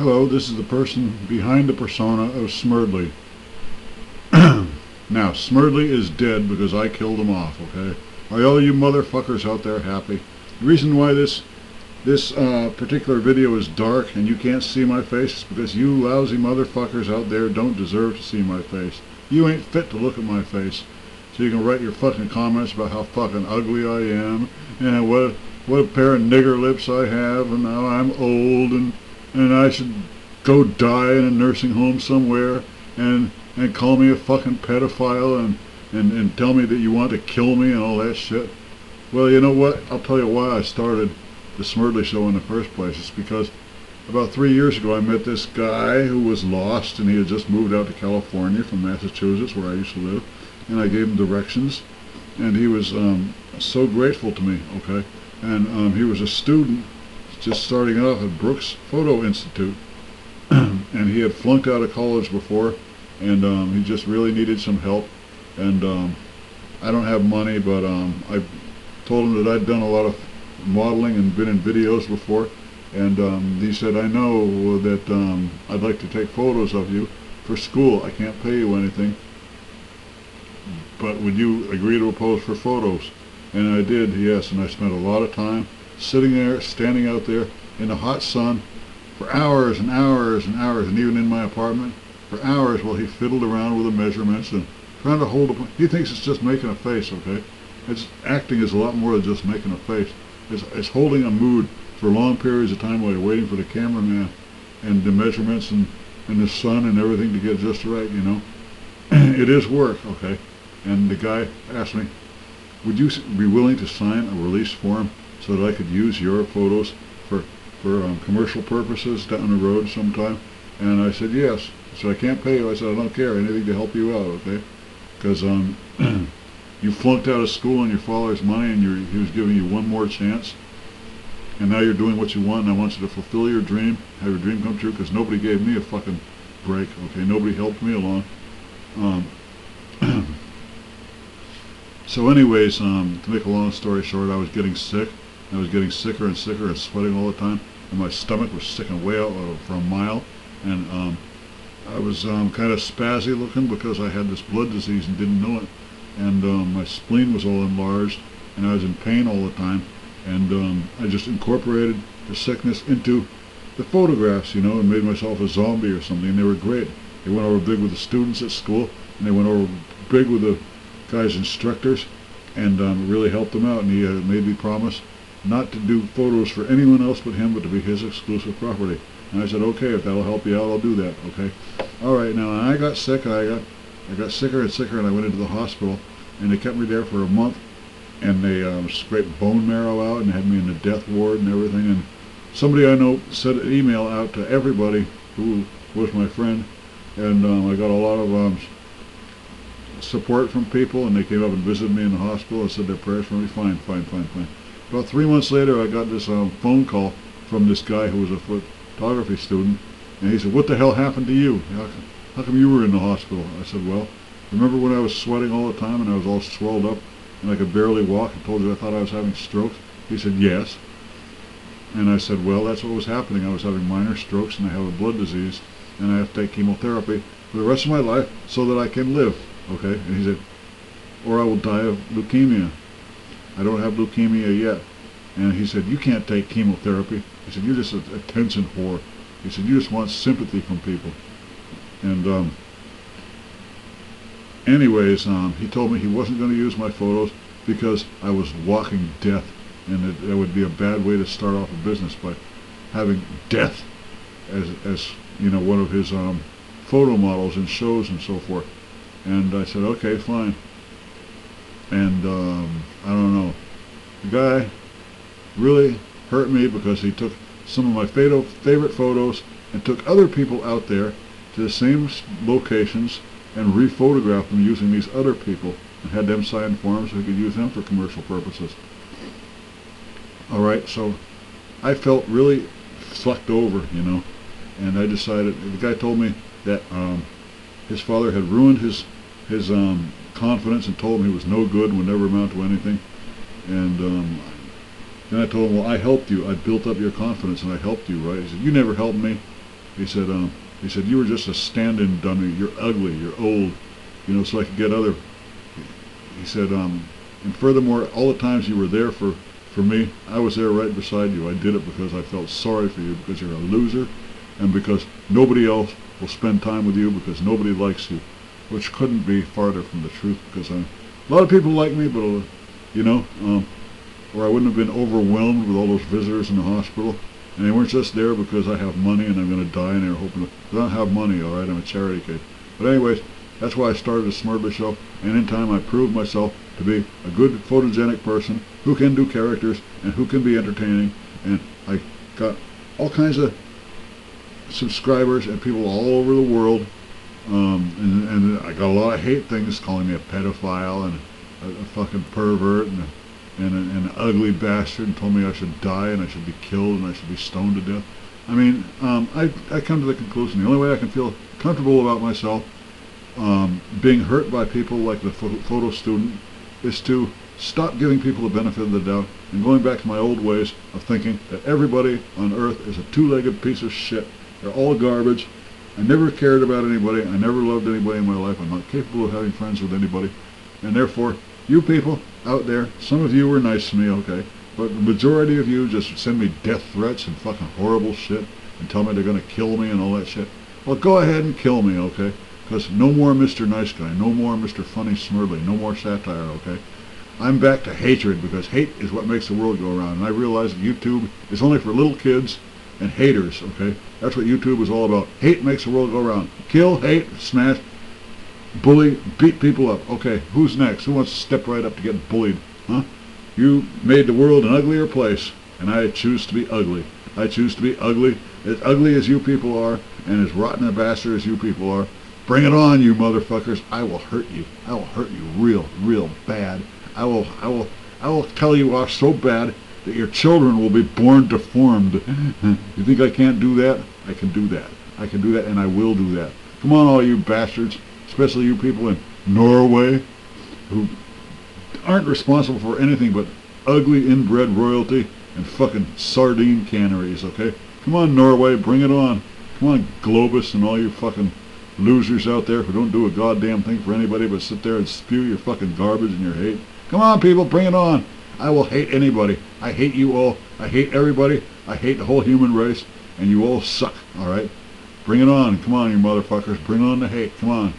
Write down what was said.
Hello, this is the person behind the persona of Smerdley. Now, Smerdley is dead because I killed him off, okay? Are all you motherfuckers out there happy? The reason why this particular video is dark and you can't see my face is because you lousy motherfuckers out there don't deserve to see my face. You ain't fit to look at my face. So you can write your fucking comments about how fucking ugly I am and what a pair of nigger lips I have and how I'm old and I should go die in a nursing home somewhere and call me a fucking pedophile and tell me that you want to kill me and all that shit. Well, you know what? I'll tell you why I started the Smerdley Show in the first place. It's because about 3 years ago I met this guy who was lost and he had just moved out to California from Massachusetts where I used to live, and I gave him directions and he was so grateful to me, okay? And he was a student just starting off at Brooks Photo Institute and he had flunked out of college before and he just really needed some help, and I don't have money, but I told him that I'd done a lot of modeling and been in videos before, and he said, I know that I'd like to take photos of you for school. I can't pay you anything, but would you agree to pose for photos? And I did, yes, and I spent a lot of time sitting there, standing out there in the hot sun for hours and hours and hours, and even in my apartment for hours while he fiddled around with the measurements and trying to hold up. He thinks it's just making a face, okay? Acting is a lot more than just making a face. It's holding a mood for long periods of time while you're waiting for the cameraman and the measurements and the sun and everything to get just right, you know? It is work, okay? And the guy asked me, would you be willing to sign a release form so that I could use your photos for commercial purposes down the road sometime? And I said, yes. So I can't pay you. I said, I don't care, anything to help you out, okay? Because you flunked out of school on your father's money and he was giving you one more chance, and now you're doing what you want, and I want you to fulfill your dream, have your dream come true, because nobody gave me a fucking break, okay? Nobody helped me along. So anyways, to make a long story short, I was getting sick. I was getting sicker and sicker and sweating all the time, and my stomach was sticking way out for a mile, and I was kind of spazzy looking because I had this blood disease and didn't know it, and my spleen was all enlarged and I was in pain all the time, and I just incorporated the sickness into the photographs, you know, and made myself a zombie or something, and they were great. They went over big with the students at school, and they went over big with the guys' instructors, and really helped them out, and he made me promise not to do photos for anyone else but him, but to be his exclusive property. And I said, okay, if that'll help you out, I'll do that, okay? All right, now I got sick, and I got sicker and sicker, and I went into the hospital, and they kept me there for a month, and they scraped bone marrow out and had me in the death ward and everything. And somebody I know sent an email out to everybody who was my friend, and I got a lot of support from people, and they came up and visited me in the hospital and said their prayers for me. Fine. About 3 months later, I got this phone call from this guy who was a photography student, and he said, what the hell happened to you? How come you were in the hospital? I said, well, remember when I was sweating all the time and I was all swelled up and I could barely walk? I told you I thought I was having strokes. He said, yes. And I said, well, that's what was happening. I was having minor strokes and I have a blood disease and I have to take chemotherapy for the rest of my life so that I can live, okay? And he said, or I will die of leukemia. I don't have leukemia yet. And he said, you can't take chemotherapy. He said, you're just a attention whore. He said, you just want sympathy from people. And anyways, he told me he wasn't going to use my photos because I was walking death, and that would be a bad way to start off a business by having death as you know, one of his photo models in shows and so forth. And I said, okay, fine. And I don't know, the guy really hurt me because he took some of my favorite photos and took other people out there to the same locations and rephotographed them using these other people and had them sign forms so he could use them for commercial purposes. Alright, so I felt really fucked over, you know, and I decided, the guy told me that his father had ruined his confidence and told him he was no good and would never amount to anything. And then I told him, well, I helped you. I built up your confidence and I helped you, right? He said, you never helped me. he said, you were just a stand-in dummy. You're ugly. You're old. You know, so I could get other. He said, and furthermore, all the times you were there for me, I was there right beside you. I did it because I felt sorry for you, because you're a loser, and because nobody else will spend time with you, because nobody likes you, which couldn't be farther from the truth, because a lot of people like me, but, you know, or I wouldn't have been overwhelmed with all those visitors in the hospital. And they weren't just there because I have money and I'm going to die, and they're hoping to. I don't have money, all right? I'm a charity case. But anyways, that's why I started the Smerdley Show, and in time I proved myself to be a good photogenic person who can do characters and who can be entertaining. And I got all kinds of subscribers and people all over the world. And I got a lot of hate things, calling me a pedophile and a fucking pervert and an ugly bastard, and told me I should die and I should be killed and I should be stoned to death. I mean, I come to the conclusion the only way I can feel comfortable about myself being hurt by people like the photo student is to stop giving people the benefit of the doubt and going back to my old ways of thinking that everybody on earth is a two-legged piece of shit. They're all garbage. I never cared about anybody. I never loved anybody in my life. I'm not capable of having friends with anybody. And therefore, you people out there, some of you were nice to me, okay, but the majority of you just send me death threats and fucking horrible shit and tell me they're going to kill me and all that shit. Well, go ahead and kill me, okay? Because no more Mr. Nice Guy, no more Mr. Funny Smerdley, no more satire, okay? I'm back to hatred, because hate is what makes the world go around. And I realize that YouTube is only for little kids and haters, okay? That's what YouTube is all about. Hate makes the world go around. Kill, hate, smash, bully, beat people up. Okay, who's next? Who wants to step right up to get bullied? Huh? You made the world an uglier place, and I choose to be ugly. I choose to be ugly as you people are, and as rotten a bastard as you people are. Bring it on, you motherfuckers. I will hurt you. I will hurt you real bad. I will tell you off so bad that your children will be born deformed. You think I can't do that? I can do that. I can do that, and I will do that. Come on, all you bastards, especially you people in Norway who aren't responsible for anything but ugly inbred royalty and fucking sardine canneries, okay? Come on, Norway, bring it on. Come on, Globus and all you fucking losers out there who don't do a goddamn thing for anybody but sit there and spew your fucking garbage and your hate. Come on, people, bring it on. I will hate anybody. I hate you all. I hate everybody. I hate the whole human race, and you all suck, all right? Bring it on. Come on, you motherfuckers. Bring on the hate. Come on.